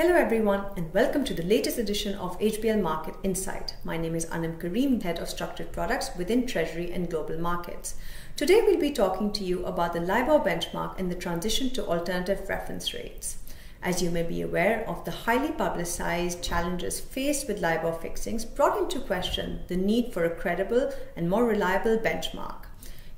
Hello everyone and welcome to the latest edition of HBL Market Insight. My name is Anam Kareem, Head of Structured Products within Treasury and Global Markets. Today we'll be talking to you about the Libor benchmark and the transition to alternative reference rates. As you may be aware of, the highly publicized challenges faced with Libor fixings brought into question the need for a credible and more reliable benchmark.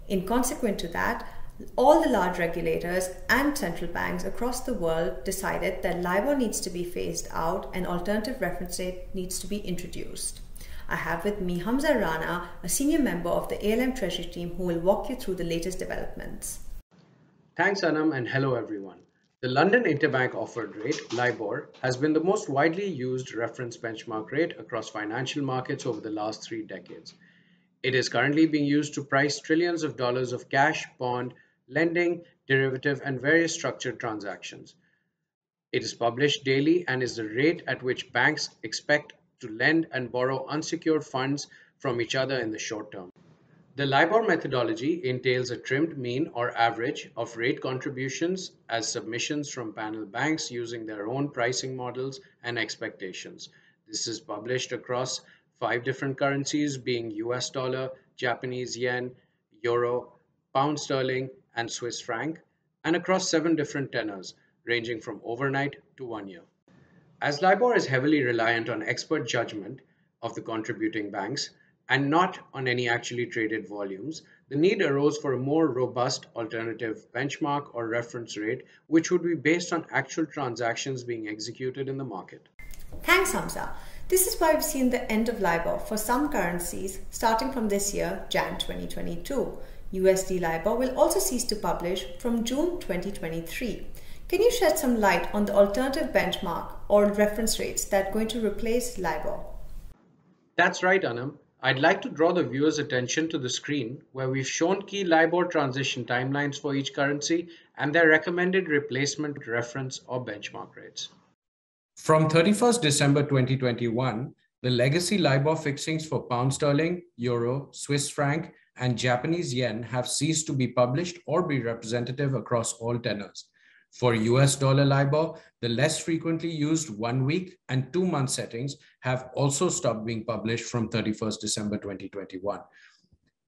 In consequence to that, all the large regulators and central banks across the world decided that Libor needs to be phased out and alternative reference rate needs to be introduced. I have with me Hamza Rana, a senior member of the ALM Treasury team, who will walk you through the latest developments. Thanks, Anam, and hello everyone. The London Interbank Offered Rate, Libor, has been the most widely used reference benchmark rate across financial markets over the last 3 decades. It is currently being used to price trillions of dollars of cash, bond, lending, derivative, and various structured transactions. It is published daily and is the rate at which banks expect to lend and borrow unsecured funds from each other in the short term. The Libor methodology entails a trimmed mean or average of rate contributions as submissions from panel banks using their own pricing models and expectations. This is published across 5 different currencies, being US dollar, Japanese yen, euro, pound sterling, and Swiss franc, and across 7 different tenors, ranging from overnight to 1 year. As Libor is heavily reliant on expert judgment of the contributing banks and not on any actually traded volumes, the need arose for a more robust alternative benchmark or reference rate, which would be based on actual transactions being executed in the market. Thanks, Hamza. This is why we've seen the end of Libor for some currencies starting from this year, Jan 2022. USD Libor will also cease to publish from June 2023. Can you shed some light on the alternative benchmark or reference rates that are going to replace Libor? That's right, Anam. I'd like to draw the viewer's attention to the screen where we've shown key Libor transition timelines for each currency and their recommended replacement reference or benchmark rates. From 31st December 2021, the legacy Libor fixings for pound sterling, euro, Swiss franc, and Japanese yen have ceased to be published or be representative across all tenors. For US dollar Libor, the less frequently used 1-week and 2-month settings have also stopped being published from 31st December 2021.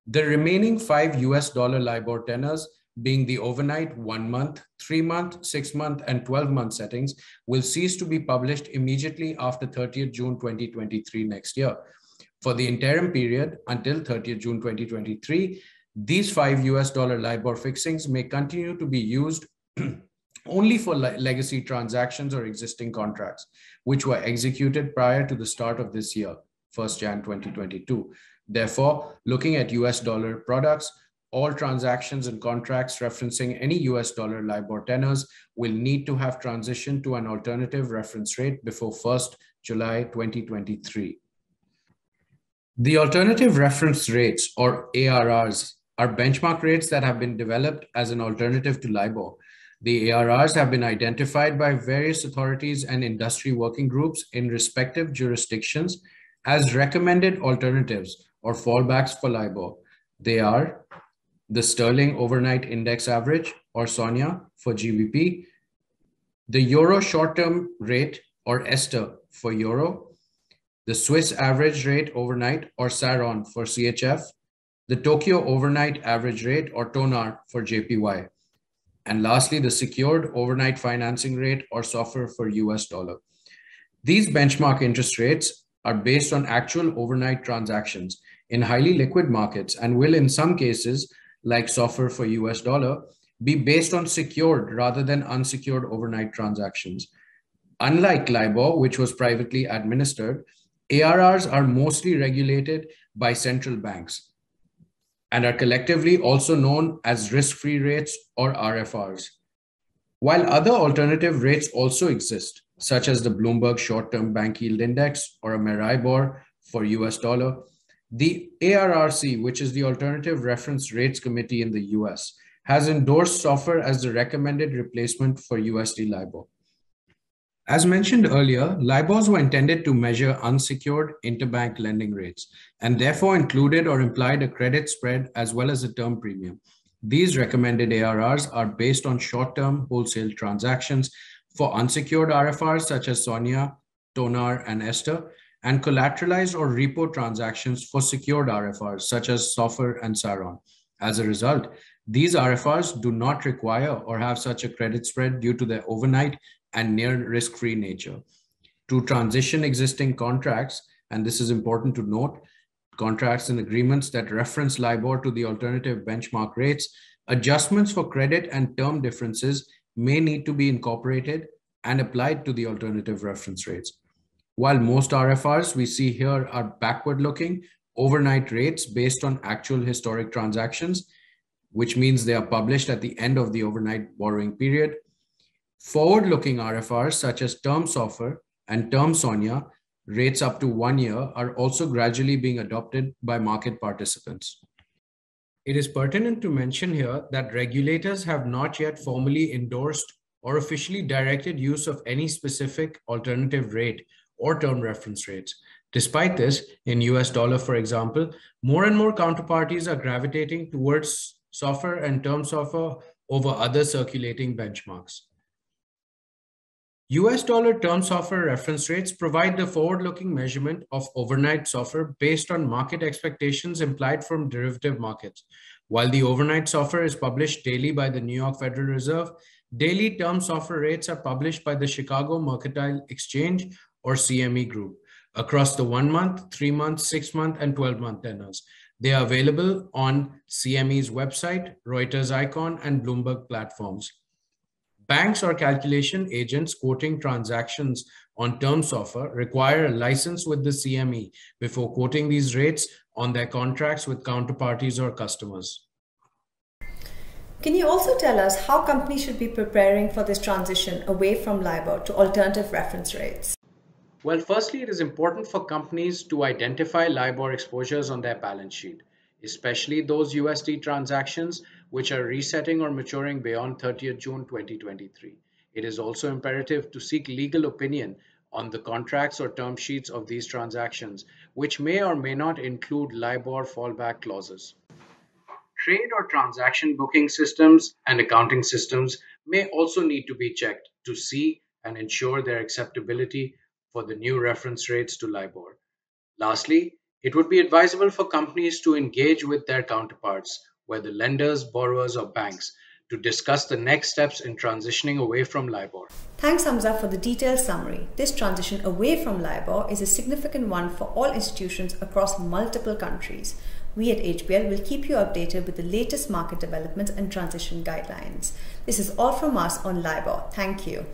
The remaining 5 US dollar Libor tenors, being the overnight 1-month, 3-month, 6-month, and 12-month settings, will cease to be published immediately after 30th June 2023 next year. For the interim period until 30th June 2023, these 5 US dollar Libor fixings may continue to be used only for legacy transactions or existing contracts, which were executed prior to the start of this year, 1st Jan 2022. Therefore, looking at US dollar products, all transactions and contracts referencing any US dollar Libor tenors will need to have transitioned to an alternative reference rate before 1st July 2023. The alternative reference rates, or ARRs, are benchmark rates that have been developed as an alternative to Libor. The ARRs have been identified by various authorities and industry working groups in respective jurisdictions as recommended alternatives or fallbacks for Libor. They are the Sterling Overnight Index Average, or SONIA, for GBP, the Euro Short-Term Rate, or ESTER, for Euro, the Swiss Average Rate Overnight, or SARON, for CHF, the Tokyo Overnight Average Rate, or TONAR, for JPY, and lastly, the Secured Overnight Financing Rate, or SOFR, for US dollar. These benchmark interest rates are based on actual overnight transactions in highly liquid markets and will, in some cases, like SOFR for US dollar, be based on secured rather than unsecured overnight transactions. Unlike Libor, which was privately administered, ARRs are mostly regulated by central banks and are collectively also known as risk-free rates, or RFRs. While other alternative rates also exist, such as the Bloomberg Short-Term Bank Yield Index or a Maribor for US dollar, the ARRC, which is the Alternative Reference Rates Committee in the US, has endorsed SOFR as the recommended replacement for USD Libor. As mentioned earlier, Libors were intended to measure unsecured interbank lending rates and therefore included or implied a credit spread as well as a term premium. These recommended ARRs are based on short-term wholesale transactions for unsecured RFRs such as Sonia, Tonar, and Esther, and collateralized or repo transactions for secured RFRs such as Sofer and Saron. As a result, these RFRs do not require or have such a credit spread due to their overnight and near risk-free nature. To transition existing contracts, and this is important to note, contracts and agreements that reference Libor to the alternative benchmark rates, adjustments for credit and term differences may need to be incorporated and applied to the alternative reference rates. While most RFRs we see here are backward-looking overnight rates based on actual historic transactions, which means they are published at the end of the overnight borrowing period, forward-looking RFRs such as Term SOFR and Term SONIA rates up to 1 year are also gradually being adopted by market participants. It is pertinent to mention here that regulators have not yet formally endorsed or officially directed use of any specific alternative rate or term reference rates. Despite this, in US dollar, for example, more and more counterparties are gravitating towards SOFR and Term SOFR over other circulating benchmarks. US dollar Term SOFR reference rates provide the forward-looking measurement of overnight SOFR based on market expectations implied from derivative markets. While the overnight SOFR is published daily by the New York Federal Reserve, daily Term SOFR rates are published by the Chicago Mercantile Exchange or CME Group across the 1 month, 3 month, 6 month, and 12-month tenors. They are available on CME's website, Reuters Icon, and Bloomberg platforms. Banks or calculation agents quoting transactions on Term SOFR require a license with the CME before quoting these rates on their contracts with counterparties or customers. Can you also tell us how companies should be preparing for this transition away from Libor to alternative reference rates? Well, firstly, it is important for companies to identify Libor exposures on their balance sheet, especially those USD transactions which are resetting or maturing beyond 30th June 2023. It is also imperative to seek legal opinion on the contracts or term sheets of these transactions, which may or may not include Libor fallback clauses. Trade or transaction booking systems and accounting systems may also need to be checked to see and ensure their acceptability for the new reference rates to Libor. Lastly, it would be advisable for companies to engage with their counterparts, whether lenders, borrowers, or banks, to discuss the next steps in transitioning away from Libor. Thanks, Hamza, for the detailed summary. This transition away from Libor is a significant one for all institutions across multiple countries. We at HBL will keep you updated with the latest market developments and transition guidelines. This is all from us on Libor. Thank you.